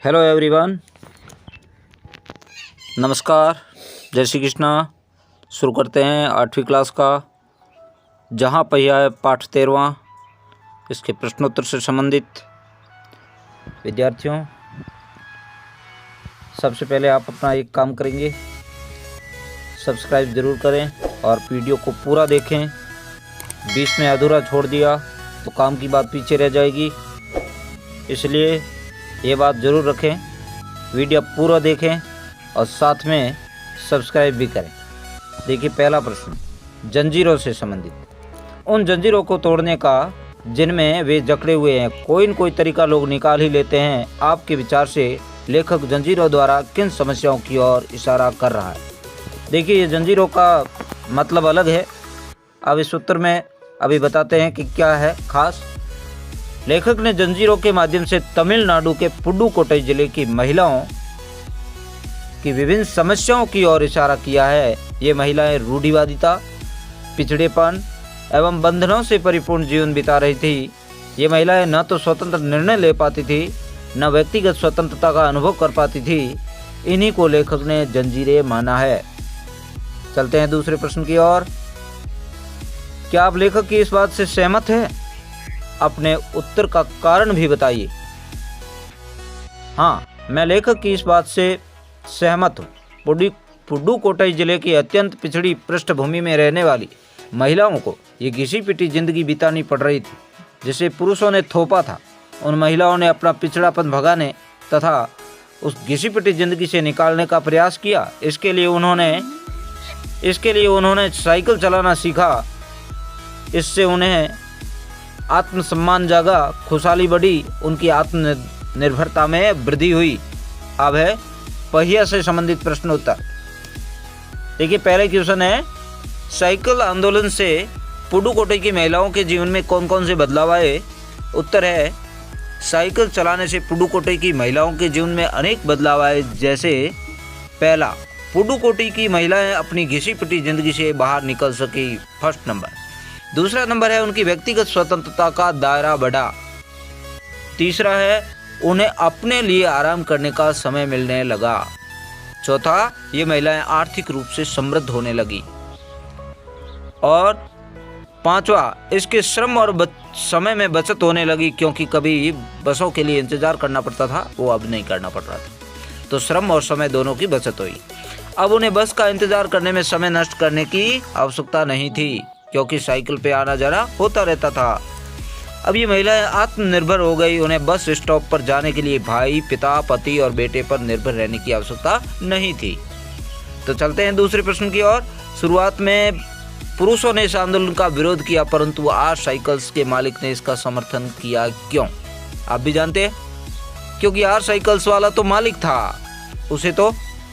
Hello everyone, नमस्कार, जय श्री कृष्णा। शुरू करते हैं 8वीं क्लास का जहाँ पहिया है पाठ 13वां, इसके प्रश्नोत्तर से संबंधित। विद्यार्थियों, सबसे पहले आप अपना एक काम करेंगे, सब्सक्राइब ज़रूर करें और वीडियो को पूरा देखें। बीच में अधूरा छोड़ दिया तो काम की बात पीछे रह जाएगी, इसलिए ये बात ज़रूर रखें, वीडियो पूरा देखें और साथ में सब्सक्राइब भी करें। देखिए, पहला प्रश्न जंजीरों से संबंधित। उन जंजीरों को तोड़ने का जिनमें वे जकड़े हुए हैं कोई न कोई तरीका लोग निकाल ही लेते हैं। आपके विचार से लेखक जंजीरों द्वारा किन समस्याओं की ओर इशारा कर रहा है? देखिए, ये जंजीरों का मतलब अलग है। अब इस उत्तर में अभी बताते हैं कि क्या है खास। लेखक ने जंजीरों के माध्यम से तमिलनाडु के पुडुकोट्टई जिले की महिलाओं की विभिन्न समस्याओं की ओर इशारा किया है। ये महिलाएं रूढ़िवादिता, पिछड़ेपन एवं बंधनों से परिपूर्ण जीवन बिता रही थी। ये महिलाएं न तो स्वतंत्र निर्णय ले पाती थी, न व्यक्तिगत स्वतंत्रता का अनुभव कर पाती थी। इन्हीं को लेखक ने जंजीरें माना है। चलते हैं दूसरे प्रश्न की ओर। क्या आप लेखक की इस बात से सहमत हैं? अपने उत्तर का कारण भी बताइए। हाँ, मैं लेखक की इस बात से सहमत हूँ। पुडुकोट्टई जिले की अत्यंत पिछड़ी पृष्ठभूमि में रहने वाली महिलाओं को ये घिसी पिटी जिंदगी बितानी पड़ रही थी, जिसे पुरुषों ने थोपा था। उन महिलाओं ने अपना पिछड़ापन भगाने तथा उस घिसी पिटी जिंदगी से निकालने का प्रयास किया। इसके लिए उन्होंने साइकिल चलाना सीखा। इससे उन्हें आत्मसम्मान जागा, खुशहाली बढ़ी, उनकी आत्मनिर्भरता में वृद्धि हुई। अब है पहिया से संबंधित प्रश्न उत्तर। देखिए, पहले क्वेश्चन है, साइकिल आंदोलन से पुडुकोट्टई की महिलाओं के जीवन में कौन कौन से बदलाव आए? उत्तर है, साइकिल चलाने से पुडुकोट्टई की महिलाओं के जीवन में अनेक बदलाव आए। जैसे पहला, पुडुकोट्टई की महिलाएं अपनी घिसी पिटी जिंदगी से बाहर निकल सकी, फर्स्ट नंबर। दूसरा नंबर है, उनकी व्यक्तिगत स्वतंत्रता का दायरा बढ़ा। तीसरा है, उन्हें अपने लिए आराम करने का समय मिलने लगा। चौथा, ये महिलाएं आर्थिक रूप से समृद्ध होने लगी। और पांचवा, इसके श्रम और समय में बचत होने लगी, क्योंकि कभी बसों के लिए इंतजार करना पड़ता था, वो अब नहीं करना पड़ रहा था। तो श्रम और समय दोनों की बचत हुई। अब उन्हें बस का इंतजार करने में समय नष्ट करने की आवश्यकता नहीं थी, क्योंकि साइकिल पे आना जाना होता रहता था। अब ये महिलाएं आत्मनिर्भर हो गई। उन्हें बस स्टॉप पर जाने के लिए भाई, पिता, पति और बेटे पर निर्भर रहने की आवश्यकता नहीं थी। तो चलते हैं दूसरे प्रश्न की ओर। शुरुआत में पुरुषों ने इस आंदोलन का विरोध किया, परंतु आज साइकिल्स के मालिक ने इसका समर्थन किया। क्यों? आप भी जानते हैं, क्योंकि आज साइकिल्स वाला तो मालिक था, उसे तो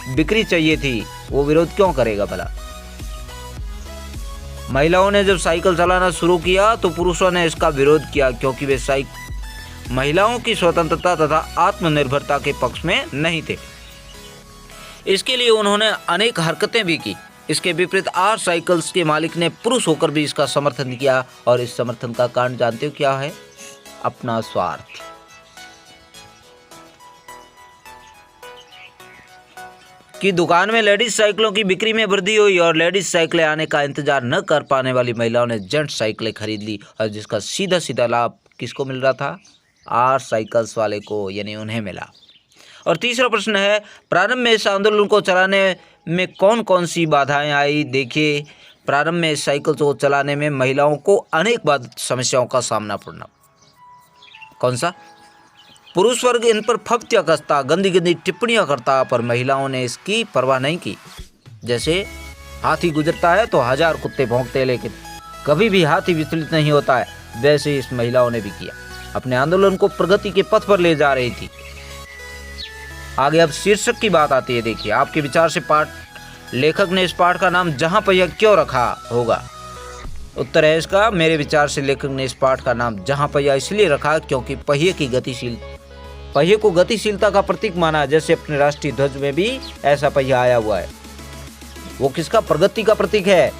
बिक्री चाहिए थी, वो विरोध क्यों करेगा भला? महिलाओं ने जब साइकिल चलाना शुरू किया तो पुरुषों ने इसका विरोध किया, क्योंकि वे महिलाओं की स्वतंत्रता तथा आत्मनिर्भरता के पक्ष में नहीं थे। इसके लिए उन्होंने अनेक हरकतें भी की। इसके विपरीत आज साइकिल्स के मालिक ने पुरुष होकर भी इसका समर्थन किया, और इस समर्थन का कारण जानते हो क्या है? अपना स्वार्थ। कि दुकान में लेडीज साइकिलों की बिक्री में वृद्धि हुई और लेडीज साइकिलें आने का इंतजार न कर पाने वाली महिलाओं ने जेंट्स साइकिलें खरीद ली, और जिसका सीधा सीधा लाभ किसको मिल रहा था? आर साइकिल्स वाले को, यानी उन्हें मिला। और तीसरा प्रश्न है, प्रारंभ में इस आंदोलन को चलाने में कौन कौन सी बाधाएं आई? देखिए, प्रारंभ में इस साइकिल को चलाने में महिलाओं को अनेक समस्याओं का सामना पड़ना। कौन सा? पुरुष वर्ग इन पर फप्तियाँ कसता, गंदी गंदी टिप्पणियाँ करता, पर महिलाओं ने इसकी परवाह नहीं की। जैसे हाथी गुजरता है तो 1000 कुत्ते भौंकते, लेकिन कभी भी हाथी विचलित नहीं होता है, वैसे ही इस महिलाओं ने भी किया। अपने आंदोलन को प्रगति के पथ पर ले जा रही थी। आगे अब शीर्षक की बात आती है। देखिए, आपके विचार से लेखक ने इस पाठ का नाम जहाँ पहिया क्यों रखा होगा? उत्तर है इसका, मेरे विचार से लेखक ने इस पाठ का नाम जहाँ पहिया इसलिए रखा क्योंकि पहिए को गतिशीलता का प्रतीक माना। जैसे अपने राष्ट्रीय ध्वज में भी ऐसा पहिया आया हुआ है, वो किसका? प्रगति का प्रतीक है।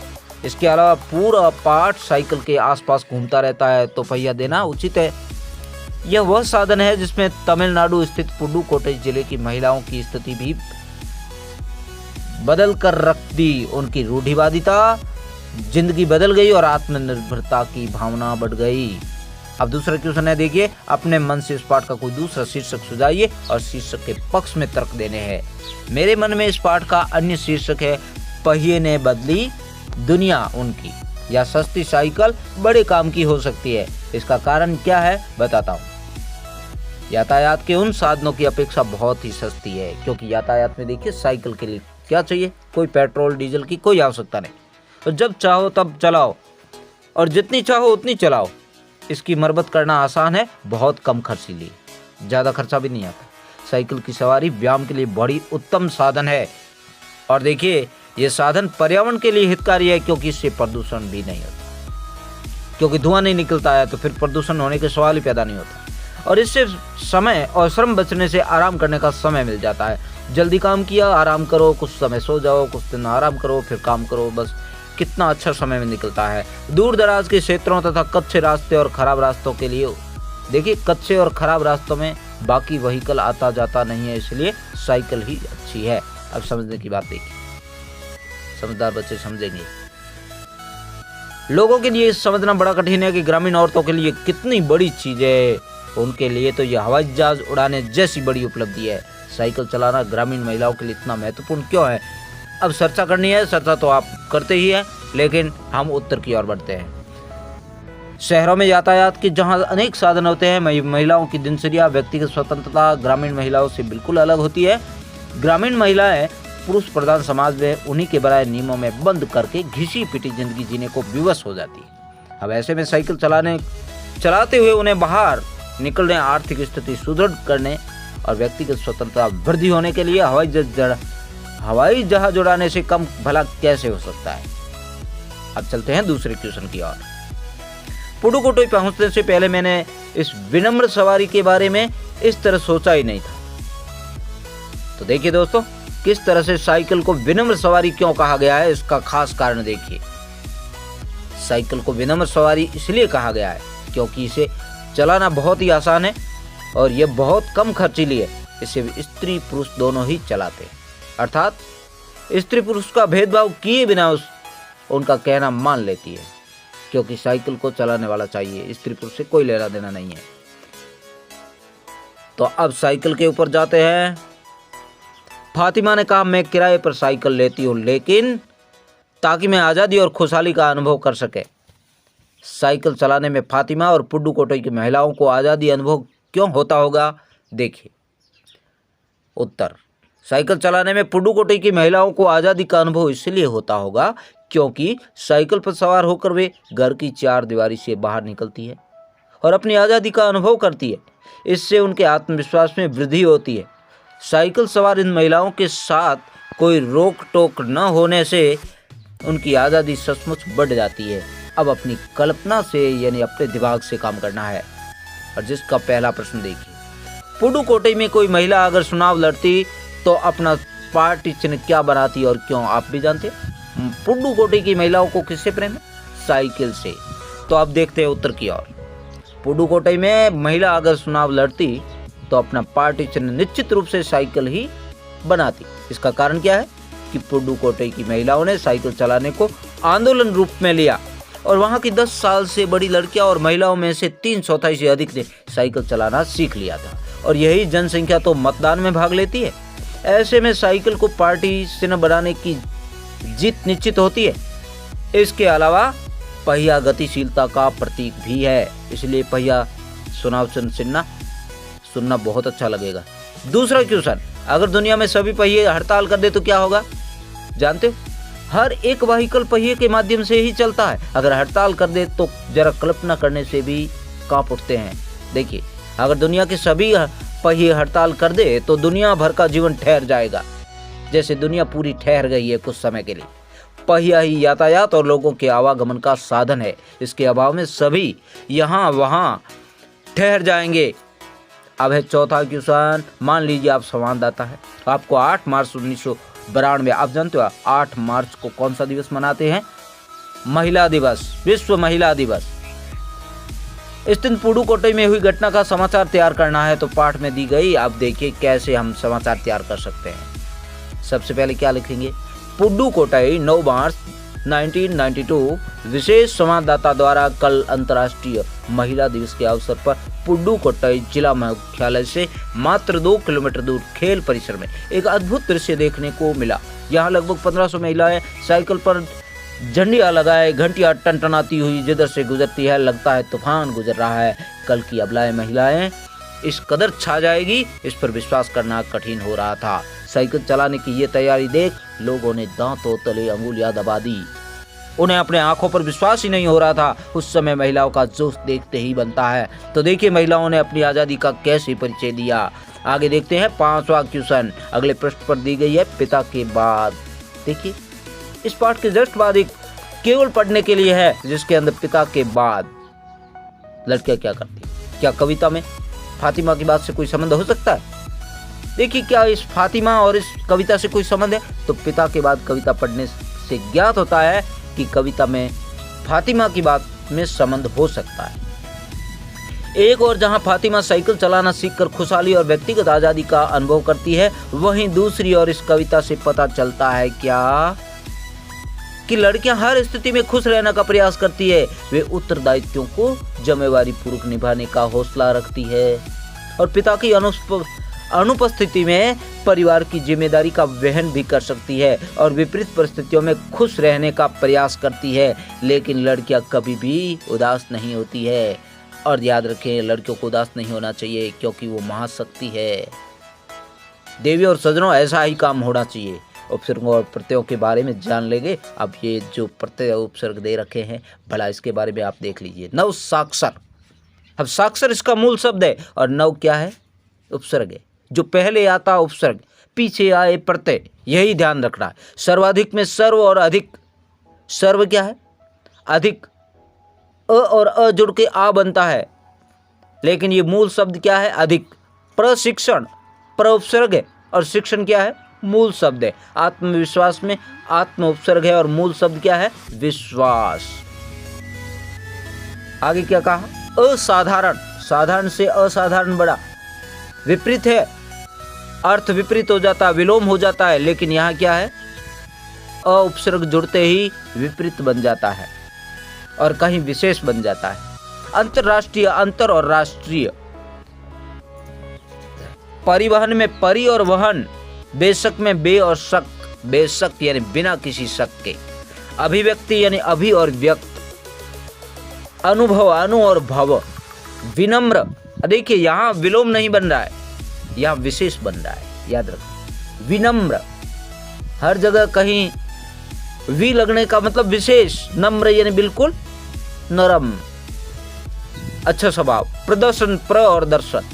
इसके अलावा पूरा पाठ साइकिल के आसपास घूमता रहता है, तो पहिया देना उचित है। यह वह साधन है जिसमें तमिलनाडु स्थित पुडुकोट्टई जिले की महिलाओं की स्थिति भी बदल कर रख दी। उनकी रूढ़िवादिता जिंदगी बदल गई और आत्मनिर्भरता की भावना बढ़ गई। अब दूसरा क्वेश्चन है, देखिए, अपने मन से इस पाठ का कोई दूसरा शीर्षक सुझाइए और शीर्षक के पक्ष में तर्क देने हैं। मेरे मन में इस पाठ का अन्य शीर्षक है, पहिए ने बदली दुनिया उनकी, या सस्ती साइकिल बड़े काम की हो सकती है। इसका कारण क्या है बताता हूँ। यातायात के उन साधनों की अपेक्षा बहुत ही सस्ती है, क्योंकि यातायात में देखिए साइकिल के लिए क्या चाहिए, कोई पेट्रोल डीजल की कोई आवश्यकता नहीं, तो जब चाहो तब चलाओ और जितनी चाहो उतनी चलाओ। इसकी मरम्मत करना आसान है, बहुत कम खर्चीली, ज़्यादा खर्चा भी नहीं आता। साइकिल की सवारी व्यायाम के लिए बड़ी उत्तम साधन है और देखिए ये साधन पर्यावरण के लिए हितकारी है, क्योंकि इससे प्रदूषण भी नहीं होता, क्योंकि धुआं नहीं निकलता है तो फिर प्रदूषण होने के सवाल ही पैदा नहीं होता। और इससे समय और श्रम बचने से आराम करने का समय मिल जाता है। जल्दी काम किया, आराम करो, कुछ समय सो जाओ, कुछ दिन आराम करो, फिर काम करो, बस कितना अच्छा समय में निकलता है। दूर दराज के क्षेत्रों तथा कच्चे रास्ते और खराब रास्तों के लिए देखिए, कच्चे और खराब रास्तों में बाकी व्हीकल आता जाता नहीं है, इसलिए साइकिल ही अच्छी है। अब समझने की बात देखिए, समझदार बच्चे समझेंगे। लोगों के लिए समझना बड़ा कठिन है कि ग्रामीण औरतों के लिए कितनी बड़ी चीज है। उनके लिए तो यह हवाई जहाज उड़ाने जैसी बड़ी उपलब्धि है। साइकिल चलाना ग्रामीण महिलाओं के लिए इतना महत्वपूर्ण क्यों है? अब चर्चा करनी है, चर्चा तो आप करते ही हैं, लेकिन हम उत्तर की ओर बढ़ते हैं। शहरों में यातायात के जहां अनेक साधन होते हैं, महिलाओं की दिनचर्या, व्यक्तिगत स्वतंत्रता ग्रामीण महिलाओं से बिल्कुल अलग होती है। ग्रामीण महिलाएं पुरुष प्रधान समाज में उन्हीं के बनाए नियमों में बंद करके घिसी पिटी जिंदगी जीने को विवश हो जाती है। अब ऐसे में साइकिल चलाते हुए उन्हें बाहर निकलने, आर्थिक स्थिति सुदृढ़ करने और व्यक्तिगत स्वतंत्रता वृद्धि होने के लिए हवाई जहाज उड़ाने से कम भला कैसे हो सकता है। अब चलते हैं दूसरे क्वेश्चन की ओर। पुडुकोट्टई पहुंचने से पहले मैंने इस विनम्र सवारी के बारे में इस तरह सोचा ही नहीं था। तो देखिए दोस्तों, किस तरह से साइकिल को विनम्र सवारी क्यों कहा गया है, इसका खास कारण देखिए। साइकिल को विनम्र सवारी इसलिए कहा गया है क्योंकि इसे चलाना बहुत ही आसान है और यह बहुत कम खर्चीली है। इसे स्त्री पुरुष दोनों ही चलाते हैं, अर्थात स्त्री पुरुष का भेदभाव किए बिना उनका कहना मान लेती है, क्योंकि साइकिल को चलाने वाला चाहिए, स्त्री पुरुष से कोई लेना देना नहीं है। तो अब साइकिल के ऊपर जाते हैं। फातिमा ने कहा, मैं किराए पर साइकिल लेती हूँ, लेकिन ताकि मैं आज़ादी और खुशहाली का अनुभव कर सके। साइकिल चलाने में फातिमा और पुडुकोट्टई की महिलाओं को आज़ादी अनुभव क्यों होता होगा? देखिए उत्तर, साइकिल चलाने में पुडुकोट्टई की महिलाओं को आज़ादी का अनुभव इसलिए होता होगा क्योंकि साइकिल पर सवार होकर वे घर की चार दीवारी से बाहर निकलती है और अपनी आज़ादी का अनुभव करती है। इससे उनके आत्मविश्वास में वृद्धि होती है। साइकिल सवार इन महिलाओं के साथ कोई रोक टोक न होने से उनकी आज़ादी सचमुच बढ़ जाती है। अब अपनी कल्पना से यानी अपने दिमाग से काम करना है। और जिसका पहला प्रश्न देखिए, पुडुकोट्टई में कोई महिला अगर चुनाव लड़ती तो अपना पार्टी चिन्ह क्या बनाती और क्यों? आप भी जानते हैं पुडुकोट्टई की महिलाओं को किससे प्रेम है? साइकिल से। तो अब देखते हैं उत्तर की ओर। पुडुकोट्टई में महिला अगर चुनाव लड़ती तो अपना पार्टी चिन्ह निश्चित रूप से साइकिल ही बनाती। इसका कारण क्या है कि पुडुकोट्टई की महिलाओं ने साइकिल चलाने को आंदोलन रूप में लिया और वहां की 10 साल से बड़ी लड़कियां और महिलाओं में से 3/4 से अधिक ने साइकिल चलाना सीख लिया था और यही जनसंख्या तो मतदान में भाग लेती है। ऐसे में साइकिल को पार्टी चिन्ह बनाने की जीत निश्चित होती है। इसके अलावा पहिया गतिशीलता का प्रतीक भी है, इसलिए पहिया चुनाव चिन्ह सुनना बहुत अच्छा लगेगा। दूसरा क्वेश्चन, अगर दुनिया में सभी पहिए हड़ताल कर दे तो क्या होगा? जानते हो, हर एक व्हीकल पहिए के माध्यम से ही चलता है। अगर हड़ताल कर दे तो जरा कल्पना करने से भी कांप उठते हैं। देखिए, अगर दुनिया के सभी पहिए हड़ताल कर दे तो दुनिया भर का जीवन ठहर जाएगा, जैसे दुनिया पूरी ठहर गई है कुछ समय के लिए। पहिया ही यातायात और लोगों के आवागमन का साधन है। इसके अभाव में सभी यहाँ वहाँ ठहर जाएंगे। अब है चौथा क्वेश्चन। मान लीजिए आप संवाददाता है, आपको 8 मार्च 1992, आप जानते हो 8 मार्च को कौन सा दिवस मनाते हैं? महिला दिवस, विश्व महिला दिवस। इस दिन पुडुकोट्टई में हुई घटना का समाचार तैयार करना है तो पाठ में दी गई। अब देखिए कैसे हम समाचार तैयार कर सकते हैं। सबसे पहले क्या लिखेंगे, पुडुकोट्टई 9 मार्च 1992 विशेष संवाददाता द्वारा कल अंतर्राष्ट्रीय महिला दिवस के अवसर पर पुडुकोट्टई जिला मुख्यालय से मात्र 2 किलोमीटर दूर खेल परिसर में एक अद्भुत दृश्य देखने को मिला। यहाँ लगभग 1500 महिलाएं साइकिल पर झंडियां लगाए घंटियां टनटनाती हुई जिधर से गुजरती है लगता है तूफान गुजर रहा है। कल की अबलाएं महिलाएं इस कदर छा जाएगी इस पर विश्वास करना कठिन हो रहा था। साइकिल चलाने की ये तैयारी देख लोगों ने दांतों तले अंगुलियां दबा दी। उन्हें अपने आंखों पर विश्वास ही नहीं हो रहा था। उस समय महिलाओं का जोश देखते ही बनता है। तो देखिए महिलाओं ने अपनी आज़ादी का कैसे परिचय दिया। आगे देखते हैं 5वां क्वेश्चन अगले पृष्ठ पर दी गई है, पिता के बाद। देखिए इस पाठ के जस्ट बाद एक केवल पढ़ने के लिए है जिसके अंदर पिता के बाद लड़कियां क्या करती है। क्या कविता में फातिमा की बात से कोई संबंध हो सकता है? देखिए क्या इस फातिमा और इस कविता से कोई संबंध है? तो पिता के बाद कविता पढ़ने से ज्ञात होता है कि कविता में फातिमा की बात में संबंध हो सकता है। एक और जहां फातिमा साइकिल चलाना सीखकर खुशहाली और व्यक्तिगत आजादी का अनुभव करती है, वहीं दूसरी ओर इस कविता से पता चलता है क्या कि लड़कियां हर स्थिति में खुश रहने का प्रयास करती है। वे उत्तरदायित्वों को जिम्मेवारी पूर्वक निभाने का हौसला रखती है और पिता की अनुपस्थिति में परिवार की जिम्मेदारी का वहन भी कर सकती है और विपरीत परिस्थितियों में खुश रहने का प्रयास करती है। लेकिन लड़कियां कभी भी उदास नहीं होती है और याद रखें लड़कियों को उदास नहीं होना चाहिए क्योंकि वो महाशक्ति है। देवी और सज्जनों ऐसा ही काम होना चाहिए। उपसर्गों और प्रत्ययों के बारे में जान लेंगे। अब ये जो प्रत्यय उपसर्ग दे रखे हैं भला इसके बारे में आप देख लीजिए। नव साक्षर, अब साक्षर इसका मूल शब्द है और नव क्या है? उपसर्ग है। जो पहले आता उपसर्ग पीछे आए प्रत्यय, यही ध्यान रखना है। सर्वाधिक में सर्व और अधिक, सर्व क्या है? अधिक, अ और अ जुड़ के आ बनता है लेकिन ये मूल शब्द क्या है? अधिक। प्रशिक्षण, प्र उपसर्ग है और शिक्षण क्या है? मूल शब्द है। आत्मविश्वास में आत्म उपसर्ग है और मूल शब्द क्या है? विश्वास। आगे क्या कहा? असाधारण, साधारण से असाधारण बड़ा। विपरीत है, अर्थ विपरीत हो जाता है, विलोम हो जाता है, लेकिन यहाँ क्या है? अ उपसर्ग जुड़ते ही विपरीत बन जाता है और कहीं विशेष बन जाता है। अंतरराष्ट्रीय, अंतर और राष्ट्रीय। परिवहन में परि और वहन, बेशक में बे और शक, बेशक यानी बिना किसी शक के। अभिव्यक्ति यानी अभि और व्यक्त। अनुभव, अनु और भव। विनम्र, देखिए यहाँ विलोम नहीं बन रहा है, यहाँ विशेष बन रहा है, याद रखो। विनम्र, हर जगह कहीं वी लगने का मतलब विशेष। नम्र यानी बिल्कुल नरम, अच्छा स्वभाव। प्रदर्शन, प्र और दर्शन।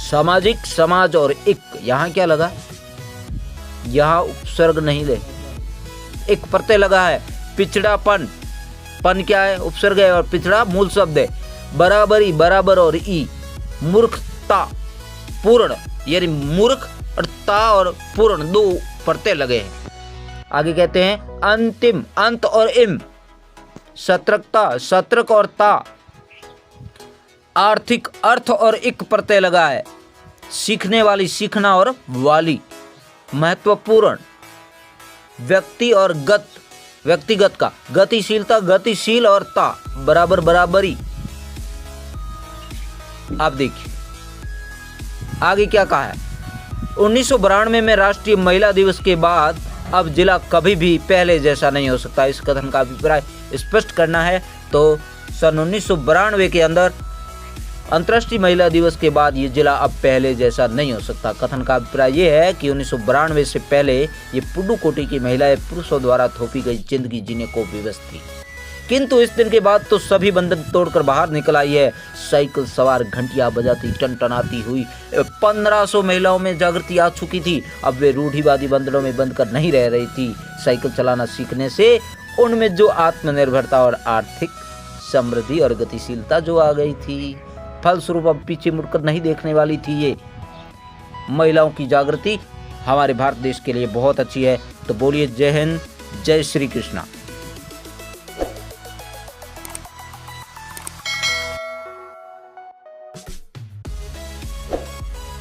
सामाजिक, समाज और इक, यहाँ क्या लगा? यहाँ उपसर्ग नहीं ले, एक प्रत्यय लगा है। पिछड़ापन, पन क्या है? उपसर्ग है और पिछड़ा मूल शब्द है। बराबरी, बराबर और ई। मूर्खता, पूर्ण यानी मूर्ख और ता और पूर्ण दो प्रत्यय लगे हैं। आगे कहते हैं अंतिम, अंत और इम। सतर्कता, सतर्क और ता। आर्थिक, अर्थ और इक प्रत्यय लगा है। सीखने वाली, सीखना और वाली। महत्वपूर्ण, व्यक्ति और गत, व्यक्तिगत का। गतिशीलता, गतिशील और ता। बराबर, बराबरी। आप देखिए आगे क्या कहा है। 1992 में राष्ट्रीय महिला दिवस के बाद अब जिला कभी भी पहले जैसा नहीं हो सकता। इस कथन का अभिप्राय स्पष्ट करना है तो सन 1992 के अंदर अंतर्राष्ट्रीय महिला दिवस के बाद ये जिला अब पहले जैसा नहीं हो सकता। कथन का अभिप्राय ये है कि 1992 से पहले ये पुडुकोट्टई की महिलाएं पुरुषों द्वारा थोपी गई जिंदगी जीने को विवश थी, किंतु इस दिन के बाद तो सभी बंधन तोड़कर बाहर निकल आई है। साइकिल सवार घंटियां बजाती टनटनाती हुई 1500 महिलाओं में जागृति आ चुकी थी। अब वे रूढ़िवादी बंधनों में बंध कर नहीं रह रही थी। साइकिल चलाना सीखने से उनमें जो आत्मनिर्भरता और आर्थिक समृद्धि और गतिशीलता जो आ गई थी, फलस्वरूप अब पीछे मुड़कर नहीं देखने वाली थी। ये महिलाओं की जागृति हमारे भारत देश के लिए बहुत अच्छी है। तो बोलिए जय हिंद, जय श्री कृष्णा।